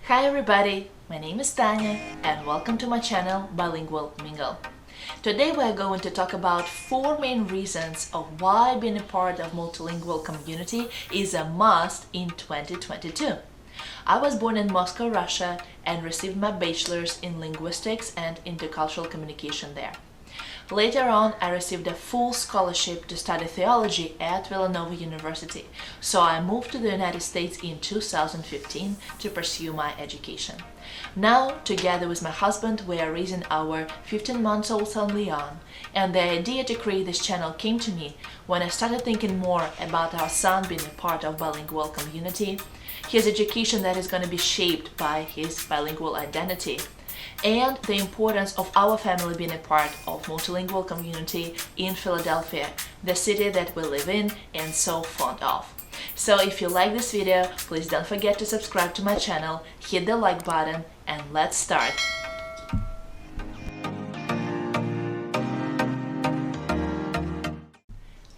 Hi everybody, my name is Tanya and welcome to my channel Bilingual Mingle. Today we are going to talk about 4 main reasons of why being a part of multilingual community is a must in 2022. I was born in Moscow, Russia and received my bachelor's in linguistics and intercultural communication there. Later on, I received a full scholarship to study theology at Villanova University, so I moved to the United States in 2015 to pursue my education. Now, together with my husband, we are raising our 15-month-old son Leon, and the idea to create this channel came to me when I started thinking more about our son being a part of bilingual community, his education that is going to be shaped by his bilingual identity, and the importance of our family being a part of multilingual community in Philadelphia, the city that we live in and so fond of. So if you like this video, please don't forget to subscribe to my channel, hit the like button, and let's start.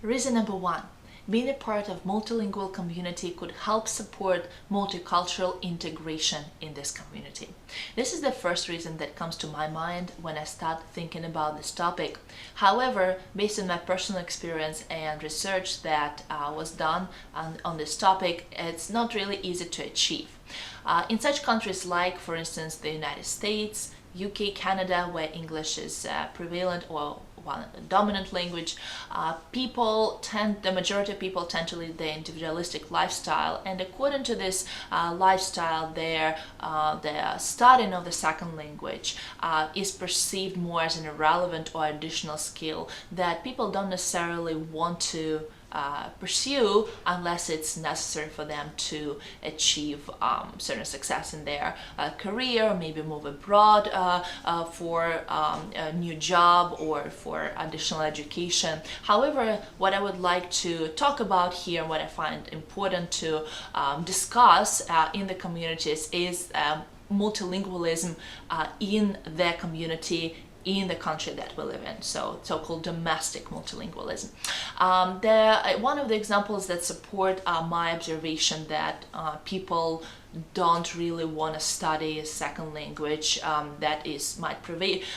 Reason number 1. Being a part of multilingual community could help support multicultural integration in this community. This is the first reason that comes to my mind when I start thinking about this topic. However, based on my personal experience and research that was done on this topic, it's not really easy to achieve. In such countries like, for instance, the United States, UK, Canada, where English is prevalent or one dominant language, the majority of people tend to lead their individualistic lifestyle, and according to this lifestyle, their studying of the second language is perceived more as an irrelevant or additional skill that people don't necessarily want to pursue unless it's necessary for them to achieve certain success in their career, maybe move abroad for a new job or for additional education. However, what I would like to talk about here, what I find important to discuss in the communities is multilingualism in their community in the country that we live in, so-called domestic multilingualism. One of the examples that support my observation that people don't really want to study a second language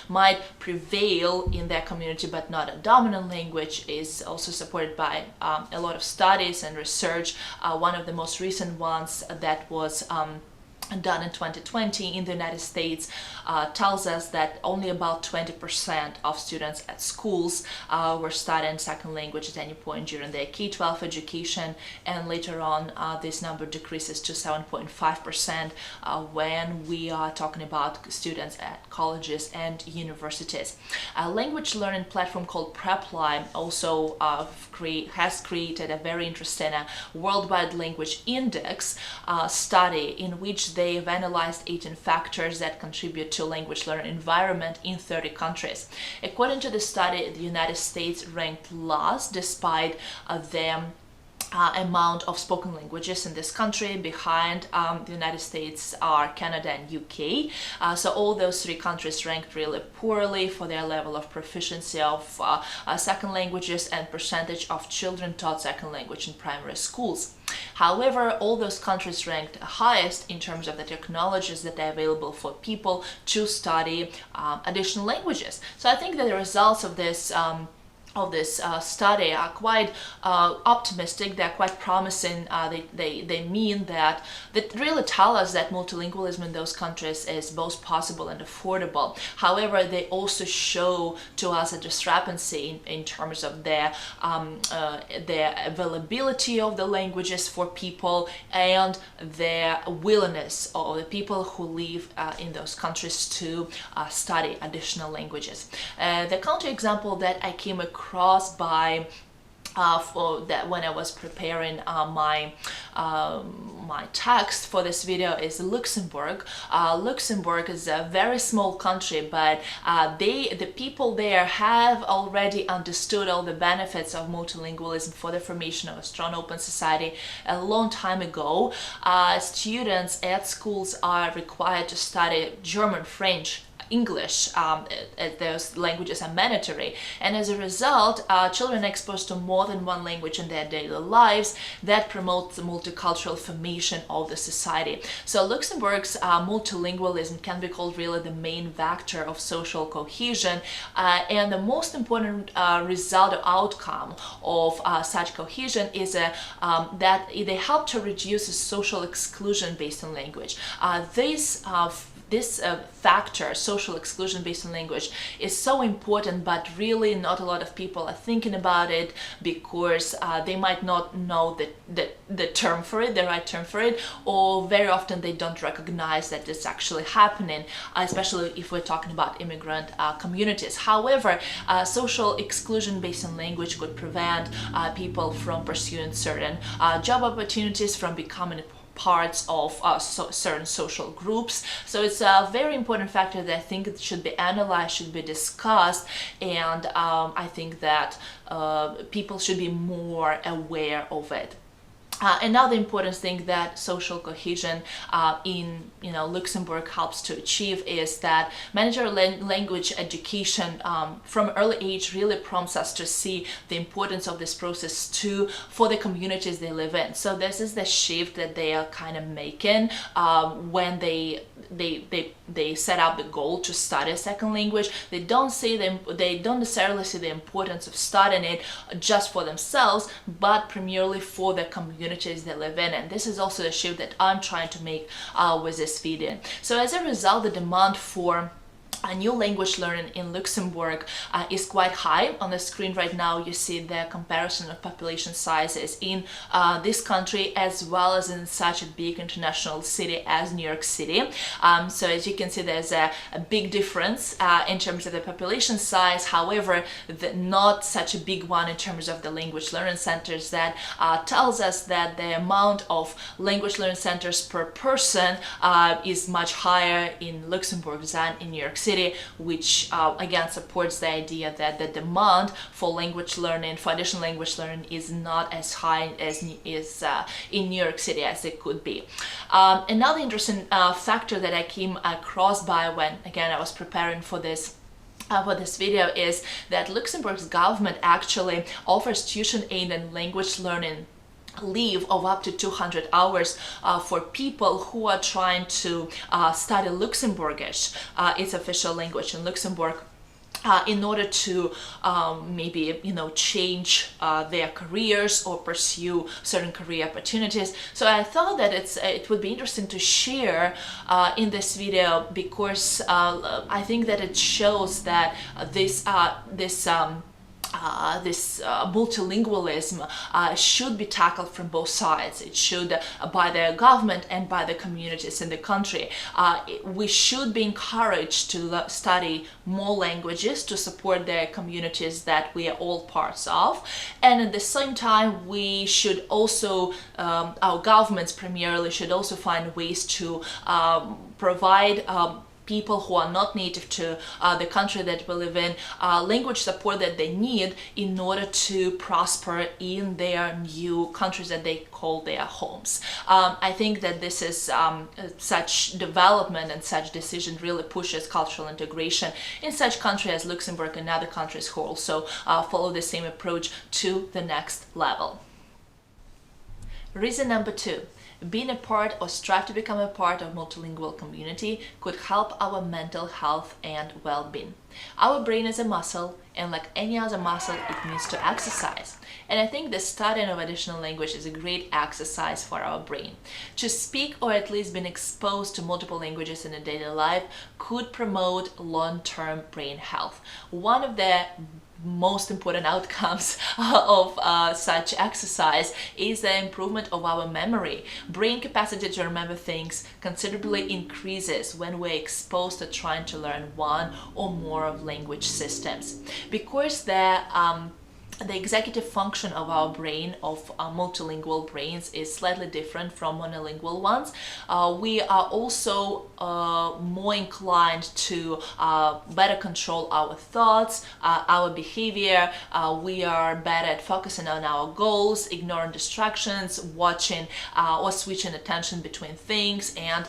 might prevail in their community but not a dominant language is also supported by a lot of studies and research. One of the most recent ones that was done in 2020 in the United States tells us that only about 20% of students at schools were studying second language at any point during their K-12 education, and later on this number decreases to 7.5% when we are talking about students at colleges and universities. A language learning platform called Preply also has created a very interesting worldwide language index study in which they've analyzed 18 factors that contribute to language learning environment in 30 countries. According to the study, the United States ranked last despite the amount of spoken languages in this country. Behind the United States are Canada and UK. So all those 3 countries ranked really poorly for their level of proficiency of second languages and percentage of children taught second language in primary schools. However, all those countries ranked highest in terms of the technologies that are available for people to study additional languages. So I think that the results of this study are quite optimistic. They're quite promising. They mean that they really tell us that multilingualism in those countries is both possible and affordable. However, they also show to us a discrepancy in terms of their availability of the languages for people and their willingness of the people who live in those countries to study additional languages. The counterexample that I came across by for that when I was preparing my text for this video is Luxembourg. Luxembourg is a very small country, but the people there have already understood all the benefits of multilingualism for the formation of a strong open society a long time ago. Students at schools are required to study German, French, English, those languages are mandatory. And as a result, children are exposed to more than one language in their daily lives. That promotes the multicultural formation of the society. So Luxembourg's multilingualism can be called really the main vector of social cohesion, and the most important result or outcome of such cohesion is that they help to reduce social exclusion based on language. This factor, social exclusion based on language, is so important, but really not a lot of people are thinking about it because they might not know the term for it, the right term for it, or very often they don't recognize that it's actually happening, especially if we're talking about immigrant communities. However, social exclusion based on language could prevent people from pursuing certain job opportunities, from becoming parts of certain social groups. So it's a very important factor that I think it should be analyzed, should be discussed, and I think that people should be more aware of it. Another important thing that social cohesion in Luxembourg helps to achieve is that mandatory language education from early age really prompts us to see the importance of this process too for the communities they live in. So this is the shift that they are kind of making when they set up the goal to study a second language. They don't necessarily see the importance of studying it just for themselves, but primarily for the communities they live in. And this is also the shift that I'm trying to make with this video. So as a result, the demand for new language learning in Luxembourg is quite high. On the screen right now you see the comparison of population sizes in this country as well as in such a big international city as New York City. So as you can see, there's a big difference in terms of the population size. However, not such a big one in terms of the language learning centers. That tells us that the amount of language learning centers per person is much higher in Luxembourg than in New York City, which again supports the idea that the demand for language learning, for additional language learning, is not as high as is in New York City as it could be. Another interesting factor that I came across by when again I was preparing for this video is that Luxembourg's government actually offers tuition aid and language learning leave of up to 200 hours for people who are trying to study Luxembourgish, its official language in Luxembourg, in order to maybe change their careers or pursue certain career opportunities. So I thought that it would be interesting to share in this video because I think that it shows that this multilingualism should be tackled from both sides. It should by the government and by the communities in the country. We should be encouraged to study more languages to support the communities that we are all parts of, and at the same time we should also, our governments primarily should also find ways to provide people who are not native to the country that we live in, language support that they need in order to prosper in their new countries that they call their homes. I think that this is such development and such decision really pushes cultural integration in such countries as Luxembourg and other countries who also follow the same approach to the next level. Reason number 2. Being a part or strive to become a part of multilingual community could help our mental health and well-being. Our brain is a muscle, and like any other muscle, it needs to exercise. And I think the studying of additional language is a great exercise for our brain. To speak or at least being exposed to multiple languages in a daily life could promote long-term brain health. One of the most important outcomes of such exercise is the improvement of our memory. Brain capacity to remember things considerably increases when we're exposed to trying to learn one or more of language systems. Because the the executive function of our brain, of multilingual brains, is slightly different from monolingual ones. We are also more inclined to better control our thoughts, our behavior. We are better at focusing on our goals, ignoring distractions, watching or switching attention between things, and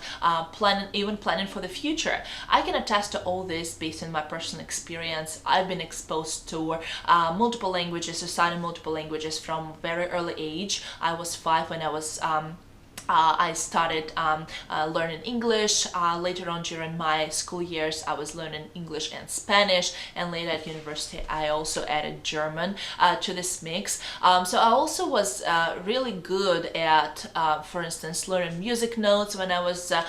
planning for the future. I can attest to all this based on my personal experience. I've been exposed to multiple languages, to studying multiple languages from very early age. I was 5 when I started learning English. Later on during my school years, I was learning English and Spanish, and later at university I also added German to this mix. So I also was really good at, for instance, learning music notes when I was a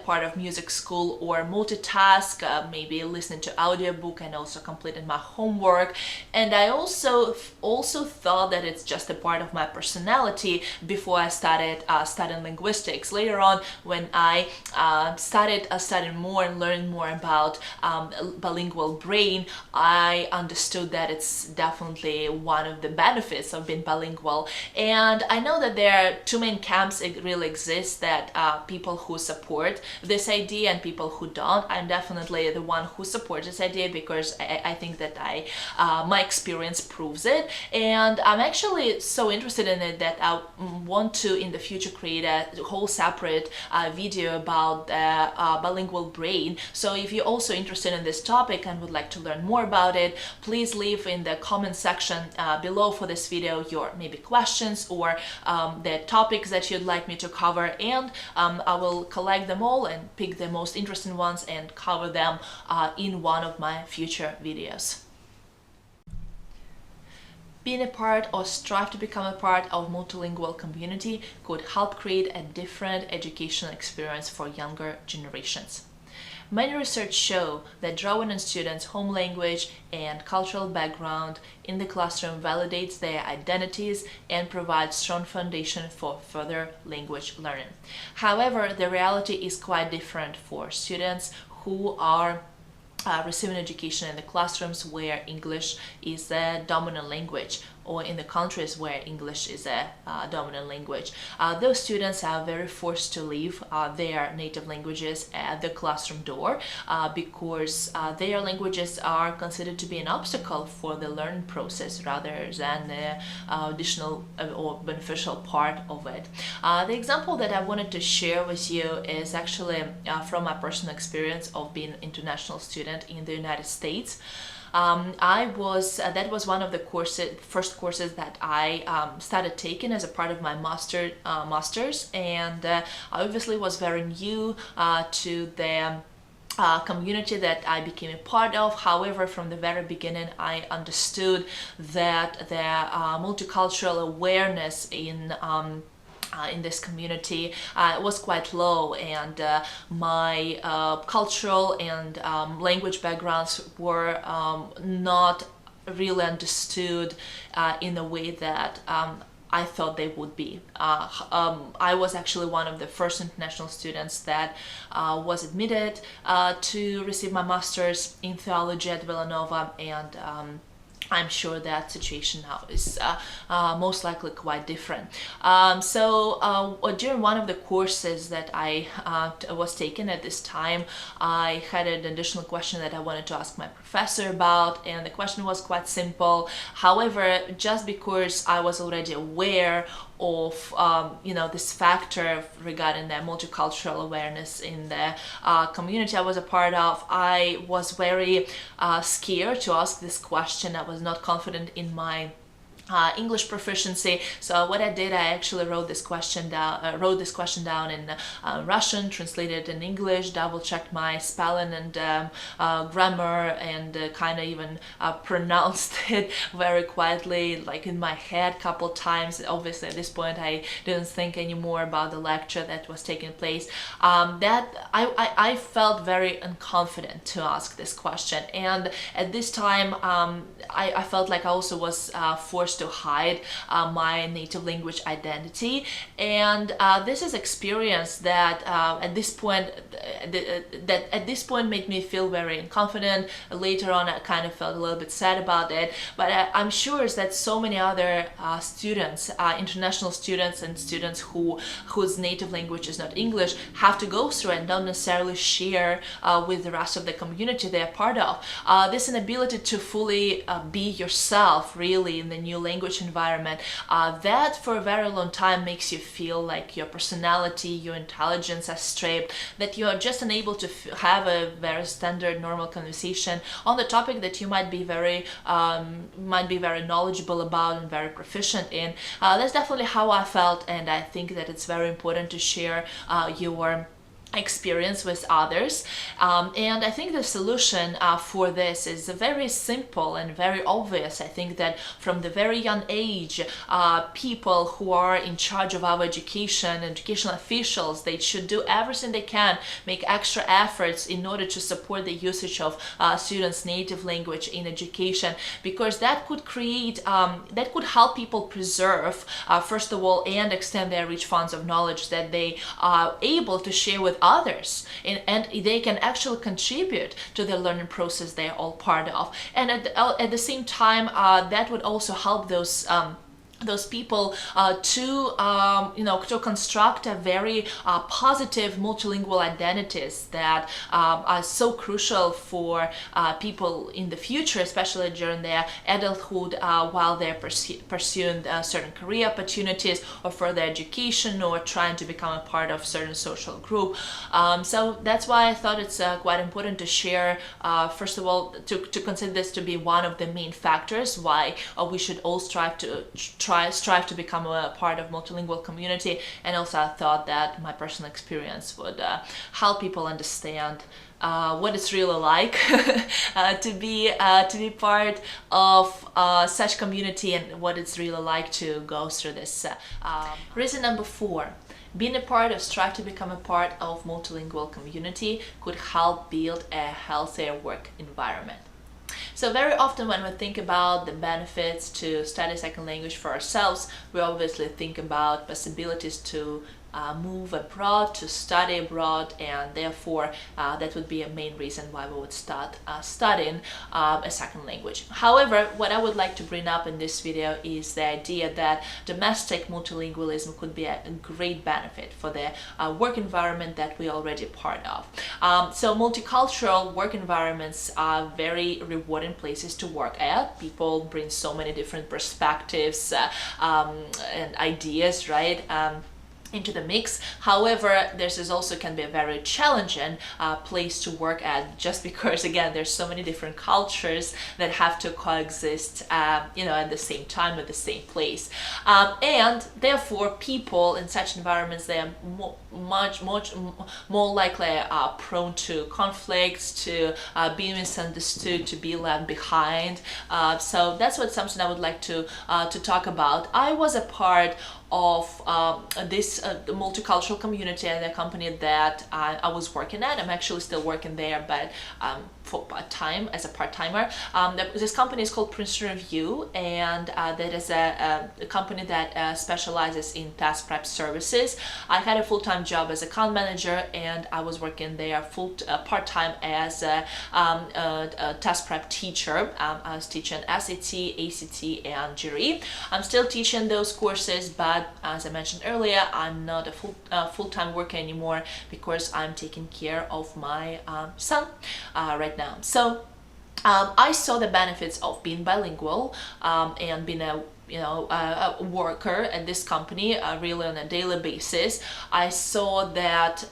part of music school, or multitask, maybe listening to audiobook and also completing my homework. And I also thought that it's just a part of my personality before I started studying linguistics. Later on, when I started studying more and learning more about bilingual brain, I understood that it's definitely one of the benefits of being bilingual. And I know that there are two main camps really exist, that people who support this idea and people who don't. I'm definitely the one who supports this idea because I think that my experience proves it, and I'm actually so interested in it that I want to in the future create a whole separate video about the bilingual brain. So if you're also interested in this topic and would like to learn more about it, please leave in the comment section below for this video your maybe questions or the topics that you'd like me to cover, and I will collect them all and pick the most interesting ones and cover them in one of my future videos. Being a part or strive to become a part of multilingual community could help create a different educational experience for younger generations. Many research show that drawing on students' home language and cultural background in the classroom validates their identities and provides strong foundation for further language learning. However, the reality is quite different for students who are receiving education in the classrooms where English is the dominant language, or in the countries where English is a dominant language. Those students are very forced to leave their native languages at the classroom door because their languages are considered to be an obstacle for the learning process rather than the additional or beneficial part of it. The example that I wanted to share with you is actually from my personal experience of being an international student in the United States. That was one of the first courses that I started taking as a part of my master's, and I obviously was very new to the community that I became a part of. However, from the very beginning, I understood that the multicultural awareness in this community was quite low, and my cultural and language backgrounds were not really understood in a way that I thought they would be. I was actually one of the first international students that was admitted to receive my master's in theology at Villanova, and I'm sure that situation now is most likely quite different. So during one of the courses that I was taking at this time, I had an additional question that I wanted to ask my professor about, and the question was quite simple. However, just because I was already aware of this factor regarding the multicultural awareness in the community I was a part of, I was very scared to ask this question. I was not confident in my English proficiency. So what I did, I actually wrote this question down in Russian, translated in English, double-checked my spelling and grammar, and kind of even pronounced it very quietly, like in my head a couple times. Obviously, at this point, I didn't think anymore about the lecture that was taking place. I felt very unconfident to ask this question, and at this time, I felt like I also was forced to hide my native language identity. And this is experience that at this point made me feel very confident. Later on, I kind of felt a little bit sad about it, but I'm sure that so many other students, international students and students whose native language is not English, have to go through and don't necessarily share with the rest of the community they are part of. This inability to fully be yourself really in the new language environment, that for a very long time makes you feel like your personality, your intelligence are stripped, that you are just unable to have a very standard normal conversation on the topic that you might be very knowledgeable about and very proficient in. That's definitely how I felt, and I think that it's very important to share your experience with others, and I think the solution for this is very simple and very obvious. I think that from the very young age, people who are in charge of our educational officials, they should do everything they can, make extra efforts in order to support the usage of students' native language in education, because that could create, that could help people preserve, first of all, and extend their rich funds of knowledge that they are able to share with others, and they can actually contribute to the learning process they're all part of. And at the same time, that would also help those people to construct a very positive multilingual identities that are so crucial for people in the future, especially during their adulthood, while they're pursuing certain career opportunities or further education, or trying to become a part of certain social group. So that's why I thought it's quite important to share, first of all, to consider this to be one of the main factors why we should all strive to become a part of multilingual community. And also I thought that my personal experience would help people understand what it's really like to be part of such community, and what it's really like to go through this. Reason number 4. Being a part of, strive to become a part of multilingual community could help build a healthier work environment. So very often when we think about the benefits to study second language for ourselves, we obviously think about possibilities to move abroad, to study abroad, and therefore that would be a main reason why we would start studying a second language. However, what I would like to bring up in this video is the idea that domestic multilingualism could be a great benefit for the work environment that we're already part of. So multicultural work environments are very rewarding places to work at. People bring so many different perspectives and ideas, right? Into the mix. However, this is also can be a very challenging place to work at, just because again there's so many different cultures that have to coexist at the same time at the same place, and therefore people in such environments, they are much more likely prone to conflicts, to being misunderstood, to be left behind. So that's something I would like to talk about. I was a part of this multicultural community at the company that I was working at. I'm actually still working there, but for part-time, as a part-timer. This company is called Princeton Review, and that is a company that specializes in task prep services. I had a full-time job as account manager, and I was working there part-time as a task prep teacher. I was teaching SAT, ACT, and GRE. I'm still teaching those courses, but as I mentioned earlier, I'm not a full-time worker anymore because I'm taking care of my son right now. So I saw the benefits of being bilingual and being a worker at this company really on a daily basis. I saw that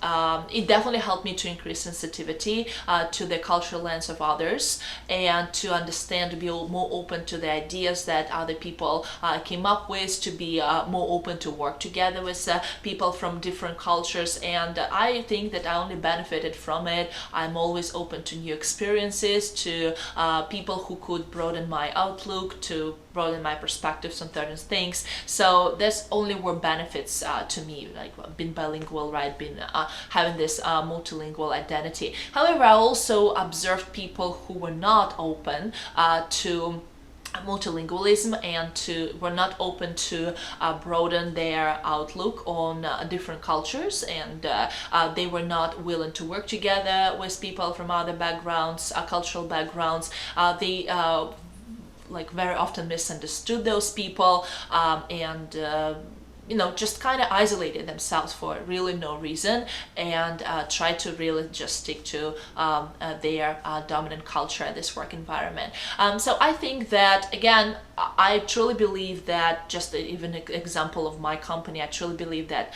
it definitely helped me to increase sensitivity to the cultural lens of others, and to understand, to be more open to the ideas that other people came up with, to be more open to work together with people from different cultures. And I think that I only benefited from it. I'm always open to new experiences, to people who could broaden my outlook, to broaden my perspectives on certain things. So there's only were benefits to me, like being bilingual, right? Being having this multilingual identity. However, I also observed people who were not open to multilingualism, and were not open to broaden their outlook on different cultures, and they were not willing to work together with people from other backgrounds, cultural backgrounds. They like very often misunderstood those people, and just kind of isolated themselves for really no reason, and tried to really just stick to their dominant culture, this work environment. So I think that, again, I truly believe that, just even an example of my company, I truly believe that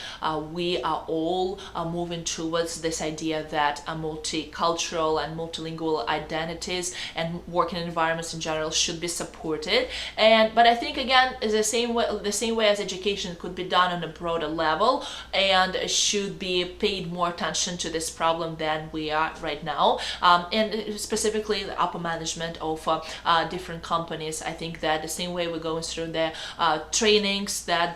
we are all moving towards this idea that multicultural and multilingual identities and working environments in general should be supported. But I think, again, the same way as education could be done on a broader level, and should be paid more attention to this problem than we are right now, and specifically the upper management of different companies. I think that the same way we're going through the trainings that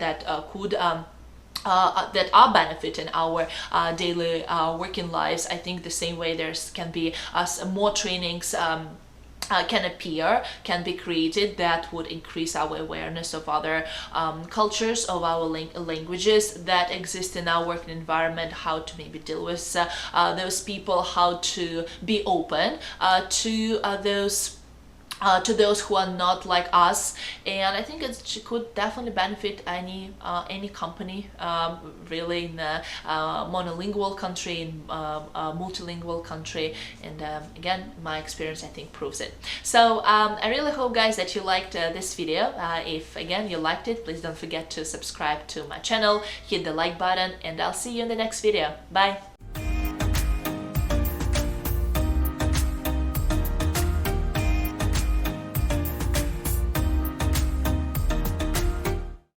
could that are benefiting our daily working lives, I think the same way can be more trainings can be created that would increase our awareness of other cultures, of our languages that exist in our working environment, how to maybe deal with those people, how to be open to those who are not like us. And I think it could definitely benefit any company, really, in a monolingual country, in a multilingual country. And again, my experience, I think, proves it. So I really hope, guys, that you liked this video. If again you liked it, please don't forget to subscribe to my channel, hit the like button, and I'll see you in the next video. Bye.